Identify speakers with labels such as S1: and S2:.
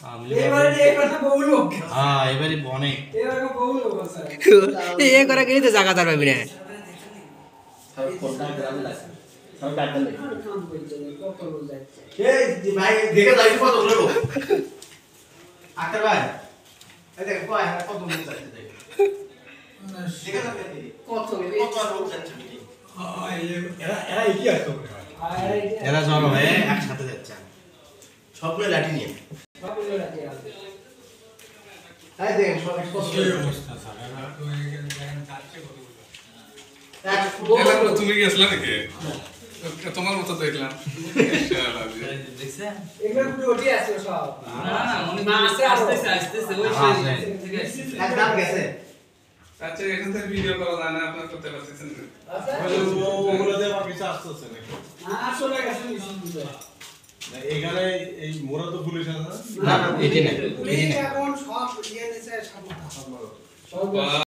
S1: এবারে বহু লোক
S2: হ্যাঁ এবারে অনেক
S1: এবারে বহু লোক আছে
S3: এ করে গেলে তো জায়গা তার পাবি না
S4: সব কোনটা গ্রামে লাগে সব কাটতে লাগে
S1: কাম করতে কত লোক যাচ্ছে
S2: এই ভাই দেখে যাই কত লোক আক্তার ভাই এই দেখ কয় কত লোক যাচ্ছে দেখে যাবে
S1: কত
S2: লোক যাচ্ছে
S5: এরা কি আসতো
S2: এরা জড়ো হয়ে একসাথে যাচ্ছে সবগুলো লাঠি নিয়ে
S1: সব লোক আছে
S2: তাই দেখেন সব কত
S5: অবস্থা স্যার এরা তো এখানে যাচ্ছে
S6: এবার তুমি গেছলা নাকি তোমার মতো দেখলাম
S7: দেখছেন
S1: এগুলো পুরো ওটি আছে সব
S7: না না মনে
S1: না, আছে আরো।
S7: আসতেছে ওই থেকে আসতেছে
S2: একদম গেছে
S6: আচ্ছা এখান থেকে ভিডিও করা যায় না আপনার করতে পারতেছেন না
S5: ওগুলোতে আমার কিছু আসতেছে নাকি
S1: আসলে গেছে নিশ্চিত
S5: এখানে এই মোরা তো পুলিশ আছে না
S2: না না এটি নাই
S1: পুলিশ এখন সব দিয়ে দিয়েছে সব
S5: আমার
S1: সব